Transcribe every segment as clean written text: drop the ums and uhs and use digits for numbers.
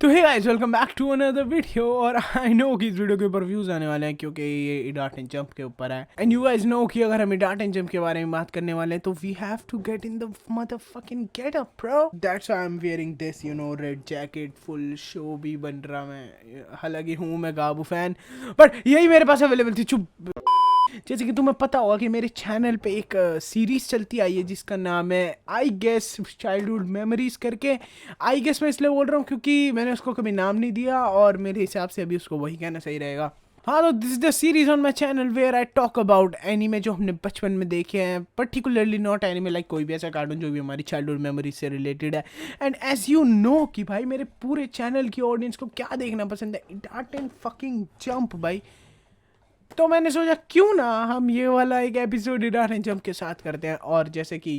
तो hey guys welcome back to another video. और I no कि इस वीडियो के ऊपर व्यूज आने वाले हैं क्योंकि ये इडाट एंड जंप के ऊपर है। एंड यू गाइस नो कि अगर हम इडाट एंड जंप के बारे में बात करने वाले हैं तो we have to get in the motherfucking get up bro. That's why I am wearing this red jacket. Full show भी बन रहा मैं, हालांकि हूँ मैं गाबू फैन, बट यही मेरे पास अवेलेबल थी। चुप। जैसे कि तुम्हें पता होगा कि मेरे चैनल पे एक सीरीज चलती आई है जिसका नाम है आई गेस चाइल्डहुड मेमोरीज करके। आई गेस मैं इसलिए बोल रहा हूँ क्योंकि मैंने उसको कभी नाम नहीं दिया और मेरे हिसाब से अभी उसको वही कहना सही रहेगा। हाँ, तो this is the series on my channel where I talk about anime जो हमने बचपन में देखे हैं, पर्टिकुलरली नॉट एनीमे लाइक कोई भी ऐसा कार्टून जो भी हमारी चाइल्डहुड मेमोरीज से रिलेटेड है। एंड एज यू नो कि भाई मेरे पूरे चैनल की ऑडियंस को क्या देखना पसंद है, इडाट एंड फकिंग जंप भाई। तो मैंने सोचा क्यों ना हम ये वाला एक एपिसोड इडाट एंड जंप के साथ करते हैं। और जैसे कि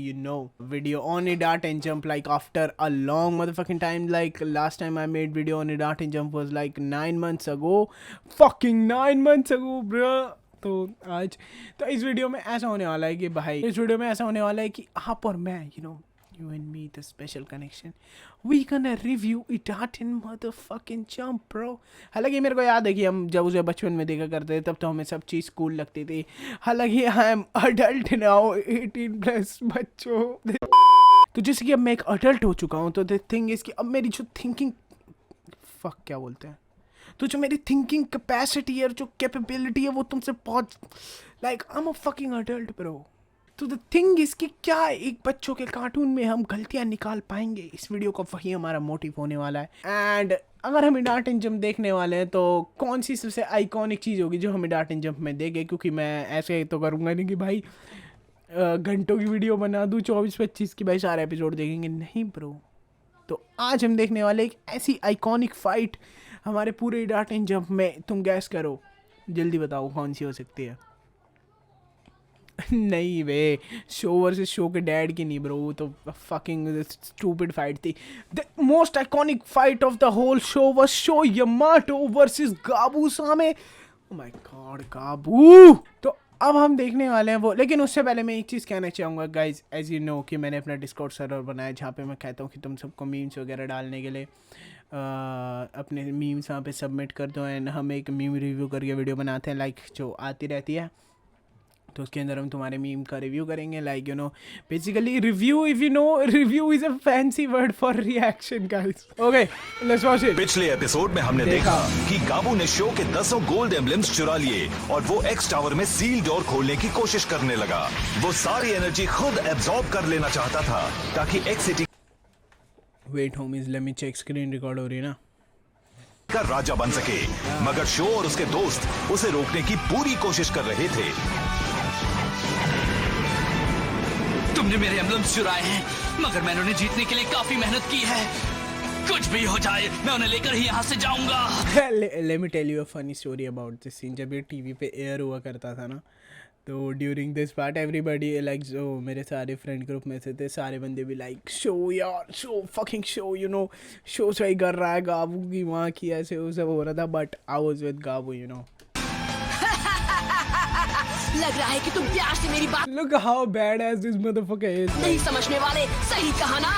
वीडियो ऑन इडाट and jump like after a long motherfucking time, like last time I made video on इडाट and jump was like 9 months ago, fucking 9 months ago bro। तो आज तो इस वीडियो में ऐसा होने वाला है कि भाई इस वीडियो में ऐसा होने वाला है कि आप और मैं you and me, the special connection, we gonna review Idaat and motherfucking jump bro। हालांकि मेरे को याद है कि हम जब उसे बचपन में देखा करते थे तब तो हमें सब चीज़ कूल लगती थी। हालांकि आई एम अडल्ट नाउ, 18+ बच्चों। तो जैसे कि अब मैं एक अडल्ट हो चुका हूँ तो द थिंग इज कि अब मेरी जो थिंकिंग क्या बोलते हैं, तो जो मेरी थिंकिंग कैपेसिटी है, जो कैपेबिलिटी है, वो तुमसे बहुत like I am a fucking adult bro. तो द थिंग इज कि क्या एक बच्चों के कार्टून में हम गलतियां निकाल पाएंगे, इस वीडियो का वही हमारा मोटिव होने वाला है। एंड अगर हम इडाट एंड जंप देखने वाले हैं तो कौन सी सबसे आइकॉनिक चीज़ होगी जो हम इडाट एंड जंप में देंगे, क्योंकि मैं ऐसे तो करूँगा नहीं कि भाई घंटों की वीडियो बना दूँ 24-25 की, भाई सारे एपिसोड देखेंगे नहीं ब्रो। तो आज हम देखने वाले एक ऐसी आइकॉनिक फाइट हमारे पूरे इडाट एंड जंप में। तुम गैस करो, जल्दी बताओ कौन सी हो सकती है। नहीं वे, शो वर्सेस शो के डैड की नहीं ब्रो, वो तो फकिंग स्टूपिड फाइट थी। The most iconic fight of the whole show was Sho Yamato versus Gabu सामे। Oh my god Gabu. तो अब हम देखने वाले हैं वो, लेकिन उससे पहले मैं एक चीज़ कहना चाहूँगा गाइज, एज यू नो कि मैंने अपना डिस्कॉर्ड सर्वर बनाया जहाँ पे मैं कहता हूँ कि तुम सबको मीम्स वगैरह डालने के लिए अपने मीम्स वहाँ पे सबमिट कर दो एंड हम एक मीम रिव्यू करके वीडियो बनाते हैं लाइक जो आती रहती है। तो उसके अंदर हम तुम्हारे मीम का रिव्यू करेंगे, like basically review, if you know review is a fancy word for reaction guys. Okay let's watch it. पिछले एपिसोड में हमने देखा कि गाबू ने शो के 10 गोल्ड एम्बलम्स चुरा लिए और वो एक्स टावर में सील डोर खोलने की कोशिश करने लगा। वो सारी एनर्जी खुद एब्जॉर्ब कर लेना चाहता था ताकि एक्स सिटी wait homies let me check, screen record हो रही है ना, का राजा बन सके। मगर शो और उसके दोस्त उसे रोकने की पूरी कोशिश कर रहे थे। तुमने मेरे एम्बलम्स चुराए हैं, मगर मैंने उन्हें जीतने के लिए काफी मेहनत की है। कुछ भी हो जाए मैं उन्हें लेकर ही यहाँ से जाऊंगा। Let me tell you a funny story about this scene. जब ये टीवी पे एयर हुआ करता था ना, तो during this part everybody like, जो मेरे सारे फ्रेंड ग्रुप में से थे सारे बंदे भी लाइक शो यार, शो फकिंग शो, शो सही कर रहा है गाबू की माँ की, ऐसे वो सब हो रहा था। बट आई वाज विद गाबू लग रहा है कि तुम प्यार से मेरी बात Look how badass this motherfucker is. नहीं समझने वाले, सही कहा ना।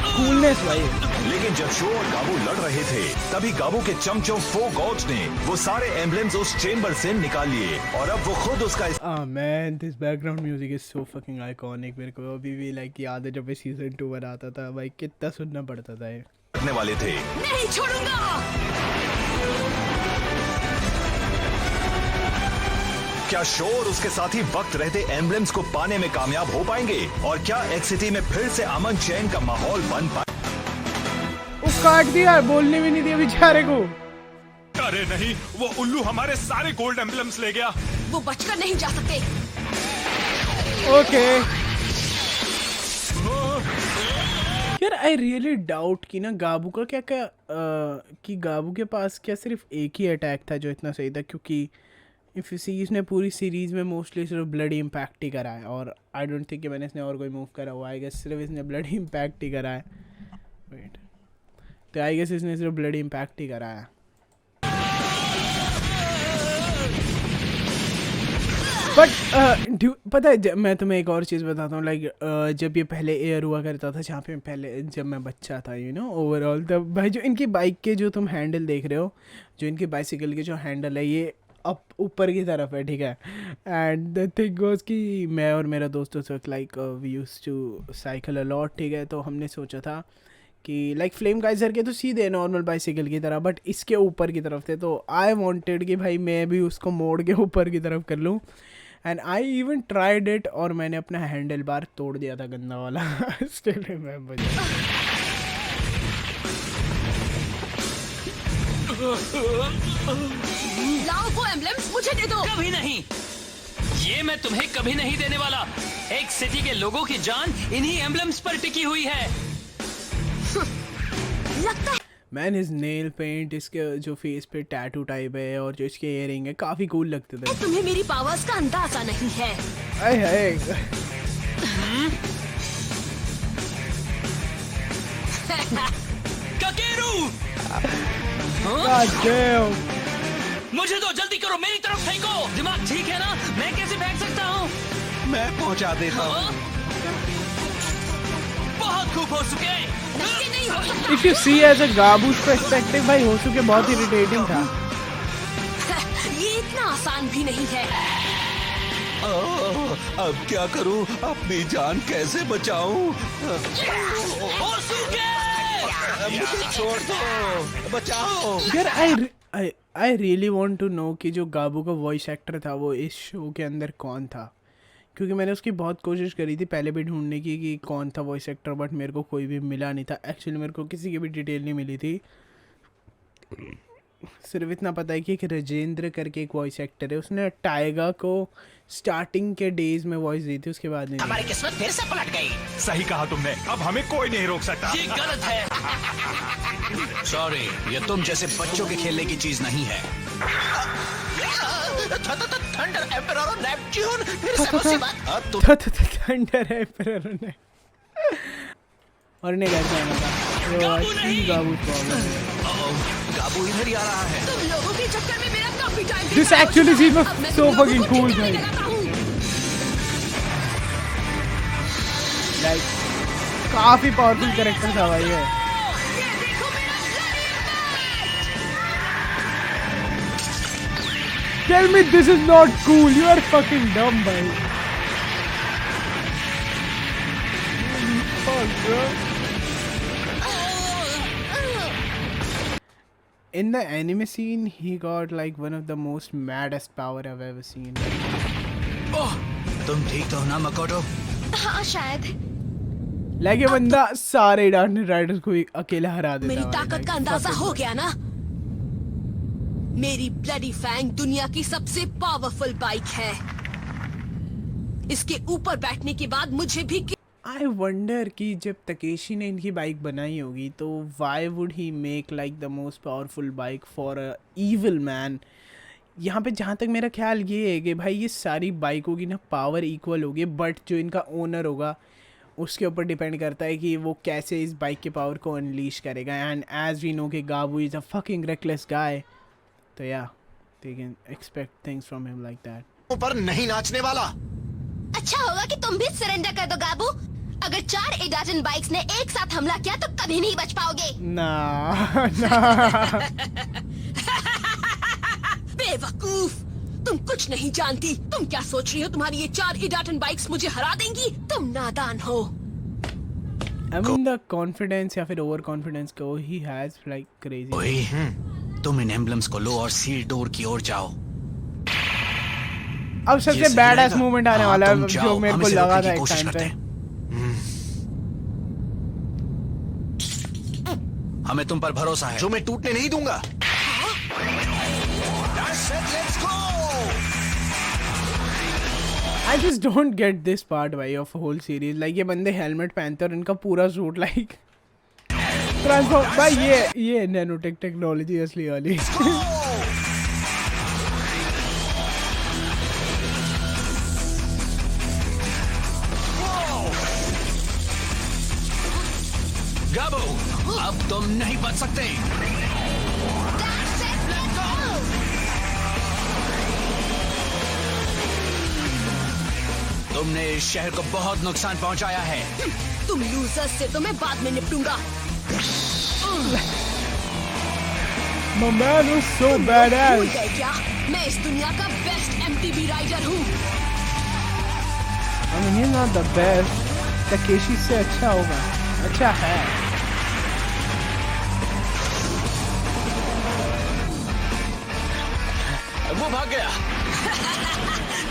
Coolness भाई। लेकिन जब शो और गाबू लड़ रहे थे तभी गाबू के चमचों फो गॉड्स ने वो सारे एम्बलम्स उस चेंबर से निकाल लिए और अब वो खुद उसका Man, this background music is so fucking iconic। मेरे को अभी भी लाइक याद है जब मैं सीजन 2 बनाता था भाई, कितना सुनना पड़ता था ये। करने वाले थे। नहीं छोड़ूंगा। क्या शो और उसके साथी वक्त रहते एम्बलम्स को पाने में कामयाब हो पाएंगे और क्या एक्स सिटी में फिर से अमन चैन का माहौल बन पाए? वो काट दिया, बोलने भी नहीं दिया बेचारे को। अरे नहीं, वो उल्लू हमारे सारे गोल्ड एम्बलम्स ले गया। वो बचकर नहीं जा सकते। ओके यार, आई रियली डाउट कि ना गाबू का क्या कि गाबू के पास क्या सिर्फ एक ही अटैक था जो इतना सही था, क्योंकि इफ यू सी इसने पूरी सीरीज में मोस्टली सिर्फ ब्लडी इम्पैक्ट ही करा है और आई डोंट थिंक कि मैंने इसने और कोई मूव करा हुआ। आई गेस सिर्फ इसने ब्लडी इम्पैक्ट ही करा है। वेट, तो आई गेस इसने सिर्फ ब्लडी इम्पैक्ट ही करा है। बट पता है मैं तुम्हें एक और चीज़ बताता हूँ लाइक जब ये पहले एयर हुआ करता था जहाँ पे पहले जब मैं बच्चा था ओवरऑल तब भाई जो इनकी बाइक के जो तुम हैंडल देख रहे हो, जो इनकी बाइसिकल के जो हैंडल है ये अप ऊपर की तरफ है, ठीक है। एंड द थिंग गोज कि मैं और मेरा दोस्त उस वक्त like we used to cycle a lot, ठीक है। तो हमने सोचा था कि लाइक फ्लेम काइजर के तो सीधे नॉर्मल बाइसिकल की तरह, बट इसके ऊपर की तरफ थे। तो आई वांटेड कि भाई मैं भी उसको मोड़ के ऊपर की तरफ कर लूँ, and I even tried it, और मैंने अपना हैंडल बार तोड़ दिया था गंदा वाला। Still remember. लाओ वो एम्बलम्स मुझे दे दो। कभी नहीं, ये मैं तुम्हें कभी नहीं देने वाला। एक सिटी के लोगों की जान इन्हीं एम्बलम्स पर टिकी हुई है। लगता है मैन इज नेल पेंट, इसके जो फेस पे टैटू टाइप है और जो इसके इयरिंग है काफी कूल लगते थे। तुम्हें मेरी पावर्स का अंदाजा नहीं है। आए हाय। ककेरू, God damn. मुझे तो जल्दी करो, मेरी तरफ फेंको। दिमाग ठीक है ना? मैं कैसे फेंक सकता हूँ? मैं पहुंचा देता हूँ। हाँ? बहुत खूब हो चुके। नहीं, नहीं हो सकता। If you see as a Gabu's perspective, भाई हो चुके बहुत इरिटेटिंग था। ये इतना आसान भी नहीं है। अब क्या करूं? अपनी जान कैसे बचाऊं? हो चुके। मुझे छोड़ दो, बचाओ। यार I really want to know कि जो गाबू का वॉइस एक्टर था वो इस शो के अंदर कौन था, क्योंकि मैंने उसकी बहुत कोशिश करी थी पहले भी ढूंढने की कि कौन था वॉइस एक्टर, बट मेरे को कोई भी मिला नहीं था। एक्चुअली मेरे को किसी की भी डिटेल नहीं मिली थी, सिर्फ इतना पता है कि एक राजेंद्र करके एक वॉइस एक्टर है, उसने टाइगर को स्टार्टिंग के डेज में वॉइस दी थी, उसके बाद नहीं। हमारी किस्मत फिर से पलट गई। सही कहा तुमने, अब हमें कोई नहीं रोक सकता। ये गलत है। सॉरी, ये तुम जैसे बच्चों के खेलने की चीज नहीं है। थंडर एम्परर और नेपच्यून फिर से मुसीबत। अब तुम थंडर है पर और नहीं कैसे आना था। गाबू नहीं। गाबू प्रॉब्लम। गाबू इधर ही आ रहा है। तुम लोगों के चक्कर में मेरा काफी time This actually seems so fucking cool, भाई। लाइक काफी पावरफुल कैरेक्टर था भाई ये। Tell me this is not cool. You are fucking dumb, भाई। Fuck, bro. In the anime scene, he got like one of the most maddest power I've ever seen. ओह, तुम ठीक तो हो ना मकोटो? हाँ शायद। Like ये बंदा सारे डार्क राइडर्स को अकेला हरा देता मेरी भाई, ताकत like, का अंदाजा fucking हो गया ना? मेरी ब्लडी फैंग दुनिया की सबसे पावरफुल बाइक है। इसके ऊपर बैठने के बाद मुझे भी I wonder कि जब तकेशी ने इनकी बाइक बनाई होगी तो why would he make like the most powerful bike for a evil man? यहाँ पे जहाँ तक मेरा ख्याल ये है कि भाई ये सारी बाइकों की ना पावर इक्वल होगी, बट जो इनका ओनर होगा उसके ऊपर डिपेंड करता है कि वो कैसे इस बाइक के पावर को अनलीश करेगा। एंड एज वी नो कि गाबू इज़ अ फकिंग रेकलेस गाय, तो या they can expect things from him like that. पर नहीं नाचने वाला। अच्छा होगा कि तुम भी सरेंडर कर दो गाबू। अगर 4 एडाजन बाइक्स ने एक साथ हमला किया तो कभी नहीं बच पाओगे। ना ना बेवकूफ, तुम कुछ नहीं जानती। तुम क्या सोच रही हो तुम्हारी ये 4 एडाजन बाइक्स मुझे हरा देंगी? तुम नादान हो। I mean the confidence या फिर ओवर कॉन्फिडेंस को he has like crazy। ओए, तुम इन एम्बलम्स को लो और सील डोर की ओर जाओ। अब सबसे ये सही बैड एस रहेगा। मूवमेंट आने हाँ, वाला तुम है जाओ, जो मेरे हम को इसे लगा रोकने था की एक कोशिश टाइम करते पे। हैं। हमें तुम पर भरोसा है। जो मैं टूटने नहीं दूंगा। I just don't get this part भाई of whole series। like ये बंदे हेलमेट पहनते और इनका पूरा सूट like ट्रांसफॉर्म भाई। ये नैनोटेक टेक्नोलॉजी असली वाली। गाबू, अब तुम नहीं बच सकते। तुमने इस शहर को बहुत नुकसान पहुंचाया है। तुम लूजर्स से तो मैं बाद में निपटूंगा। My man was so भूल badass. गए क्या? मैं इस दुनिया का बेस्ट MTV राइडर हूँ। I mean, he's not the best. Takeshi से अच्छा होगा, अच्छा है। वो भाग गया।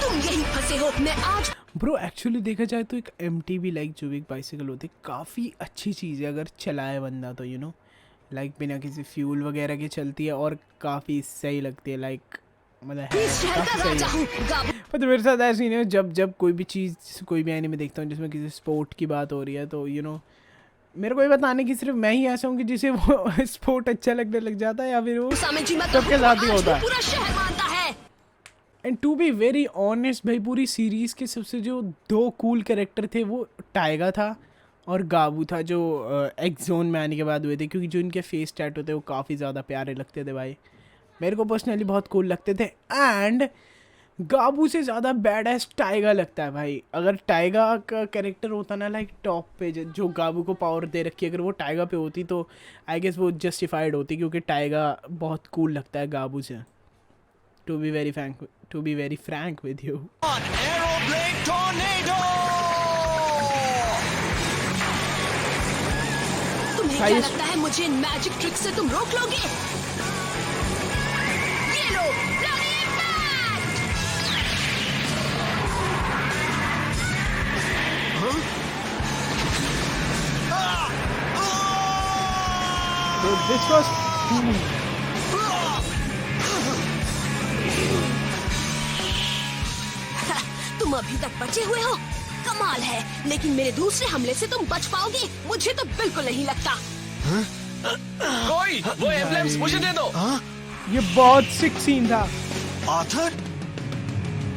तुम यही फंसे हो। मैं आज ब्रो एक्चुअली देखा जाए तो एक MTV लाइक जो भी एक बाइसिकल होती है काफ़ी अच्छी चीज़ है अगर चलाए बंदा तो यू नो लाइक बिना किसी फ्यूल वगैरह के चलती है और काफ़ी सही लगती है लाइक मतलब है इस शहर का काफ़ी राजा सही हूँ। है। गाबू पर मेरे साथ ऐसे ही नहीं जब कोई भी चीज़ कोई भी एनीमे देखता हूँ जिसमें किसी स्पोर्ट की बात हो रही है तो यू नो मेरे को ये बताने की सिर्फ मैं ही ऐसा हूँ कि जिसे वो स्पोर्ट अच्छा लगने लग जाता है या फिर वो सामेजी मत सबके साथ ही आज होता भी है। पूरा शहर मानता है। And to be very honest भाई पूरी सीरीज़ के सबसे जो दो कूल कैरेक्टर थे वो टाइगा था और गाबू था जो एक्सोन में आने के बाद हुए थे क्योंकि जो इनके फेस टैटू थे वो काफ़ी ज़्यादा प्यारे लगते थे भाई। मेरे को पर्सनली बहुत कूल लगते थे एंड गाबू से ज़्यादा बैड एस टाइगा लगता है भाई। अगर टाइगा का कैरेक्टर होता ना लाइक टॉप पे जो गाबू को पावर दे रखी है अगर वो टाइगा पे होती तो आई गेस वो जस्टिफाइड होती क्योंकि टाइगा बहुत कूल लगता है गाबू से। To be very frank with you. Aero Blade tornado. तुम्हें क्या भाई लगता है मुझे इन मैजिक ट्रिक से तुम रोक लोगे? ये लो, Bloody Impact! So this was cool. तुम अभी तक बचे हुए हो, कमाल है। लेकिन मेरे दूसरे हमले से तुम बच पाओगे मुझे तो बिल्कुल नहीं लगता। कोई वो एम्ब्लेम्स मुझे दे दो। ये बहुत सिक सीन था। आर्थर,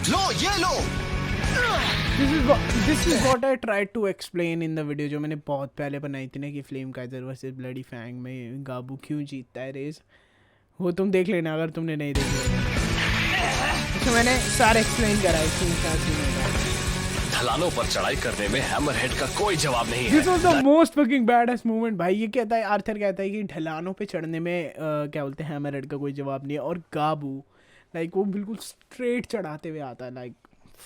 लो ये लो। This is what I tried to explain in the video जो मैंने बहुत पहले बनाई थी ना कि Flame Kaiser versus Bloody Fang में गाबू क्यों जीतता है रेस। वो तुम देख लेना अगर तुमने नहीं देखा तो मैंने सारे एक्सप्लेन करा है क्यों क्या सीन होता है। ढलानों पर चढ़ाई करने में हैमरहेड का कोई जवाब नहीं है। This was the most fucking badass moment भाई। ये कहता है आर्थर कहता है कि ढलानों पे चढ़ने में क्या बोलते हैं हैमरहेड का कोई जवाब नहीं है और गाबू लाइक वो बिल्कुल स्ट्रेट चढ़ाते हुए आता है लाइक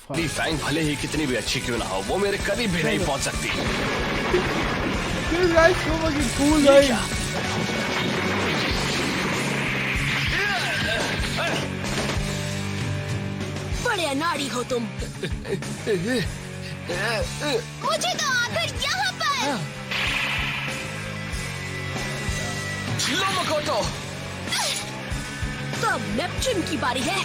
ब्लडी फैंग भले ही कितनी भी अच्छी क्यों ना हो वो मेरे करीब भी नहीं पहुंच सकती। This guy is so fucking cool भाई। बड़े अनाड़ी हो तुम। मुझे तो आखिर यहाँ पर। लो मकोटो। तो अब नेपच्यून की बारी है।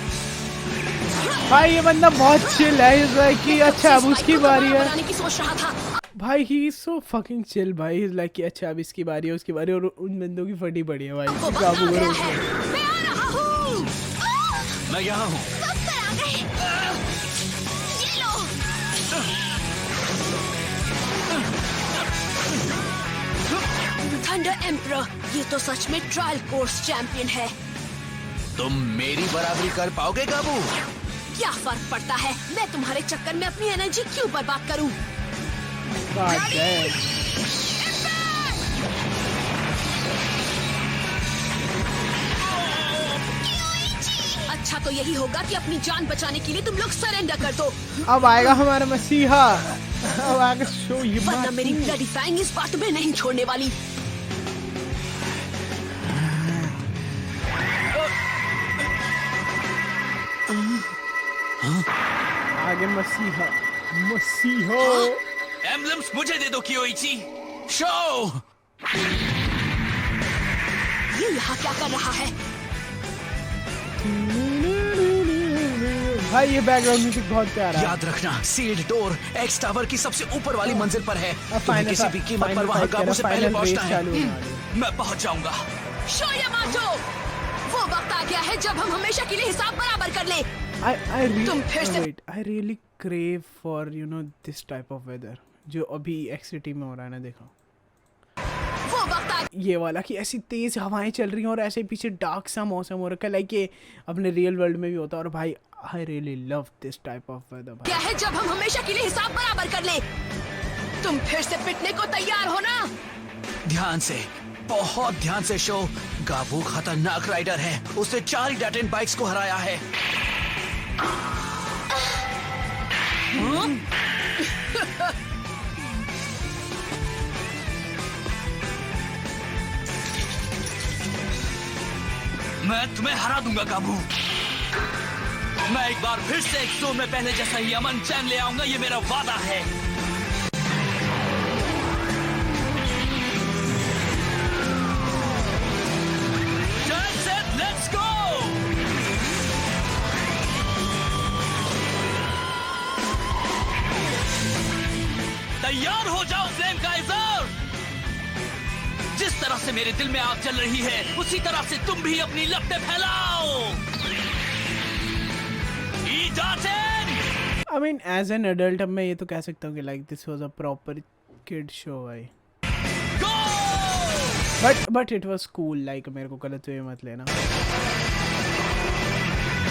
भाई ये बंदा बहुत चिल है इस लाइक कि अच्छा अब उसकी बारी है बनाने की सोच रहा था। भाई he is so fucking chill भाई इज लाइक कि अच्छा अब इसकी बारी है उसकी बारी और उन बंदों की फटी पड़ी है भाई वो काबू बंदा करो गया है। उसे। मैं आ रहा हूँ। मैं यहाँ हूँ। सब पर आ गए। ये लो। थंडर एम्परर, ये तो सच में ट्रायल कोर्स चैंपियन है। तुम मेरी बराबरी कर पाओगे गाबू? क्या फर्क पड़ता है, मैं तुम्हारे चक्कर में अपनी एनर्जी क्यों बर्बाद करूं? God damn. अच्छा तो यही होगा कि अपनी जान बचाने के लिए तुम लोग सरेंडर कर दो, अब आएगा हमारा मसीहा। अब आगे शो ये वरना मेरी ब्लडी फैंग इस बात में नहीं छोड़ने वाली। आगे मसीहा मसीहा। एम्ब्लेम्स मुझे दे दो कियोइची। शो। ये यहाँ क्या कर रहा है? भाई ये बैकग्राउंड म्यूजिक बहुत प्यारा है। याद रखना सील्ड डोर एक्स टावर की सबसे ऊपर वाली मंजिल पर है। अब तुम्हें किसी भी कीमत पर वहां गाबू से पहले पहुंचना है। मैं पहुंच जाऊंगा। शो यामाटो, वो वक्त आ गया है जब हम हमेशा के लिए हिसाब बराबर कर ले। तुम फिर से I really crave for you know this type of weather जो अभी एक्सिटी में हो रहा है ना देखो। वो वक्त साथ। ये वाला कि ऐसी तेज हवाएं चल रही हैं और ऐसे पीछे डार्क सा मौसम हो रखा है, लाइक ये अपने रियल वर्ल्ड में भी होता है। और भाई I really love this type of weather. क्या है जब हम हमेशा के लिए हिसाब बराबर कर ले। तुम फिर से पिटने को तैयार हो ना? ध्यान से, बहुत ध्यान से शो। गाबू खतरनाक राइडर है, उसने 4 इडाटेंट बाइक्स को हराया है। मैं तुम्हें हरा दूंगा गाबू। मैं एक बार फिर से एक जोन में पहले जैसा ही अमन चैन ले आऊंगा, ये मेरा वादा है। Let's go! तैयार हो जाओ फ्लेम काइजर। जिस तरह से मेरे दिल में आग चल रही है, उसी तरह से तुम भी अपनी लपटें फैलाओ। I mean, as an adult अब मैं ये तो कह सकता हूँ कि like this was a proper kid show भाई। But it was cool, like मेरे को गलत वे मत लेना।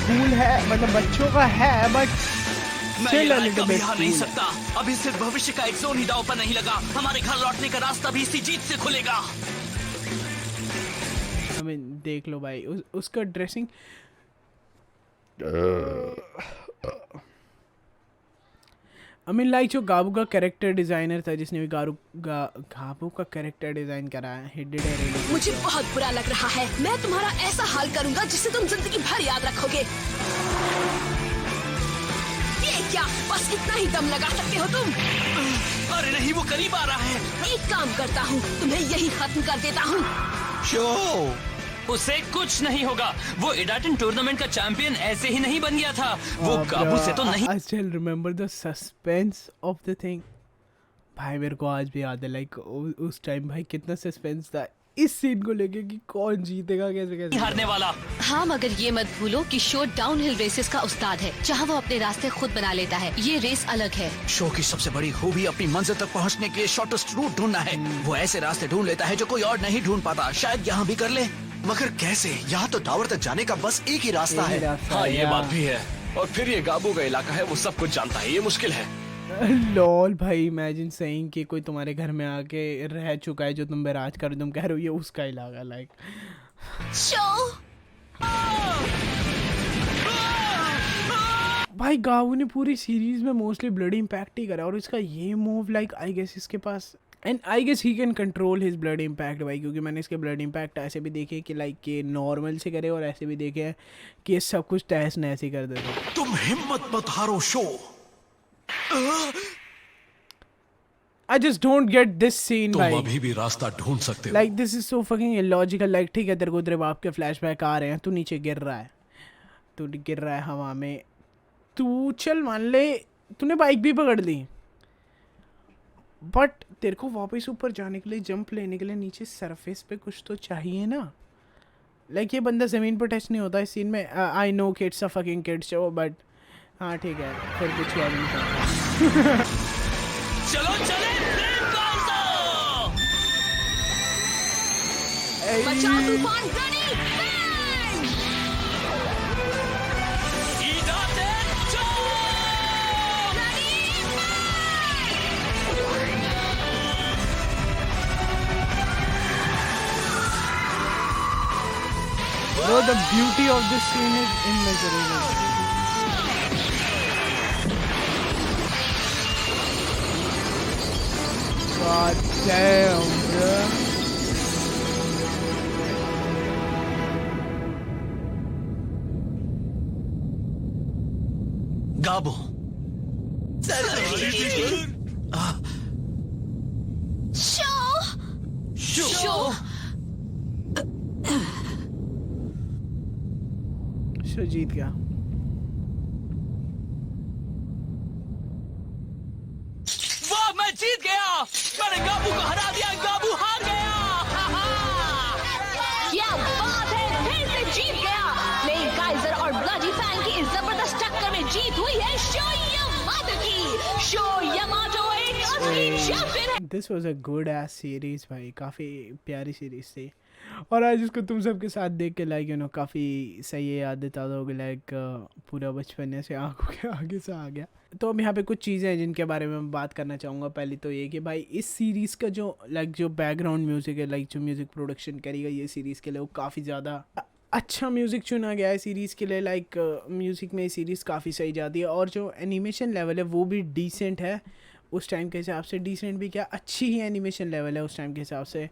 Cool है, मतलब बच्चों का है, but still a little bit नहीं cool। सकता। अभी सिर्फ भविष्य का एक जोन ही दांव पर नहीं लगा, हमारे घर लौटने का रास्ता भी इसी जीत से खुलेगा। I mean, देख लो भाई उसका ड्रेसिंग। I mean, like जो गाबू का कैरेक्टर डिजाइनर था, जिसने भी गाबू का कैरेक्टर डिजाइन करा है, he did a really good मुझे job। बहुत बुरा लग रहा है। मैं तुम्हारा ऐसा हाल करूंगा जिसे तुम जिंदगी भर याद रखोगे। ये क्या, बस इतना ही दम लगा सकते हो तुम? अरे नहीं, वो करीब आ रहा है। एक काम करता हूँ, तुम्हें यही खत्म कर देता हूँ। शो उसे कुछ नहीं होगा। वो इडाटन टूर्नामेंट का चैंपियन ऐसे ही नहीं बन गया था। वो गाबू से तो नहीं। I still remember the suspense of the thing। भाई मेरे को आज भी याद है, लाइक उस टाइम भाई कितना सस्पेंस था इस सीन को लेके कि कौन जीतेगा, कैसे हारने वाला। हाँ, मगर ये मत भूलो कि शो डाउनहिल रेसेस का उस्ताद है, जहाँ वो अपने रास्ते खुद बना लेता है। ये रेस अलग है। शो की सबसे बड़ी खूबी अपनी मंजिल तक पहुँचने के लिए शॉर्टेस्ट रूट ढूंढना है। वो ऐसे रास्ते ढूंढ लेता है जो कोई और नहीं ढूंढ पाता। शायद यहाँ भी कर ले। मगर कैसे? यहाँ तो टावर तक जाने का बस एक ही रास्ता है। हाँ, ये बात भी है। और फिर ये गाबू का इलाका है, वो सब कुछ जानता है, ये मुश्किल है। लॉल भाई, इमेजिन सेइंग कि कोई तुम्हारे घर में आके रह चुका है, जो तुम पे राज कर, तुम कह रहे हो ये उसका इलाका, लाइक शो भाई गाबू ने पूरी सीरीज में मोस्टली ब्लड इम्पैक्ट ही करा, और इसका ये मूव लाइक आई गेस इसके पास, and I guess he can control his blood impact भाई, क्योंकि मैंने इसके ब्लड इम्पैक्ट ऐसे भी देखे कि लाइक ये नॉर्मल से करे, और ऐसे भी देखे हैं कि ये सब कुछ तहस नहस ही कर देते। तुम हिम्मत मत हारो show. I just don't get this scene तुम भाई। अभी भी रास्ता ढूंढ सकते हो। Like this is so fucking illogical। Like ठीक है, तेरे को तेरे बाप के फ्लैशबैक आ रहे हैं, तू नीचे गिर रहा है, तू गिर रहा है हवा में, तू चल मान ले तूने बाइक भी पकड़ ली, बट तेरे को वापस ऊपर जाने के लिए, जंप लेने के लिए नीचे सरफेस पे कुछ तो चाहिए ना। लाइक ये बंदा ज़मीन पर टच नहीं होता इस सीन में। आई नो कि it's a fucking kids show, but हाँ ठीक है, फिर कुछ याद नहीं करता। चलो चले बचाओ तूफान, ready, bang! Bro, the beauty of this scene is immeasurable. God damn, bro. Gabu. Sho Sho जीत गया। वाह, मैं जीत गया। मैंने गाबू को हरा दिया। गाबू हार गया। क्या बात है, फिर से जीत गया। फ्लेम काइजर और ब्लडी फैंग की इस जबरदस्त टक्कर में जीत हुई है शो यामाटो की। शो यामाटो एक असली चैंपियन है। This was a good S series भाई, काफ़ी प्यारी सीरीज़ थी। और आज इसको तुम सबके साथ देख के लाइक यू नो काफ़ी सही यादें ताज़ा हो गई, लाइक पूरा बचपन से आंखों के आगे से आ गया। तो अब यहाँ पे कुछ चीज़ें हैं जिनके बारे में मैं बात करना चाहूँगा। पहली तो ये कि भाई इस सीरीज़ का जो लाइक जो बैकग्राउंड म्यूज़िक है, लाइक जो म्यूज़िक प्रोडक्शन करी गई ये सीरीज़ के लिए, वो काफ़ी ज़्यादा अच्छा म्यूज़िक चुना गया है सीरीज़ के लिए। लाइक म्यूज़िक में सीरीज़ काफ़ी सही जाती है, और जो एनिमेशन लेवल है वो भी डिसेंट है उस टाइम के हिसाब से। डिसेंट भी क्या, अच्छी ही एनिमेशन लेवल है उस टाइम के हिसाब से।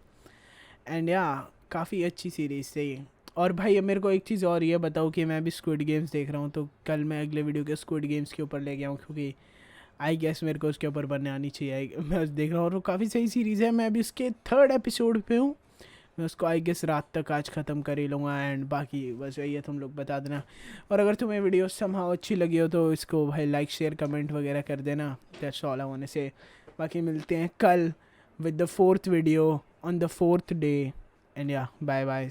एंड या काफ़ी अच्छी सीरीज़ थी। और भाई अब मेरे को एक चीज़ और ये बताओ कि मैं अभी स्क्विड गेम्स देख रहा हूँ, तो कल मैं अगले वीडियो के स्क्विड गेम्स के ऊपर ले गया हूँ, क्योंकि आई गेस मेरे को उसके ऊपर बनने आनी चाहिए। मैं देख रहा हूँ और वो काफ़ी सही सीरीज़ है। मैं अभी उसके 3rd एपिसोड पे हूँ। मैं उसको आई गेस रात तक आज ख़त्म कर ही लूँगा। एंड बाकी बस वही है, तुम लोग बता देना। और अगर तुम्हें वीडियो समहाउ अच्छी लगी हो तो इसको भाई लाइक शेयर कमेंट वगैरह कर देना। That's all I want to say. बाकी मिलते हैं कल with the 4th video on the 4th day. And yeah bye bye.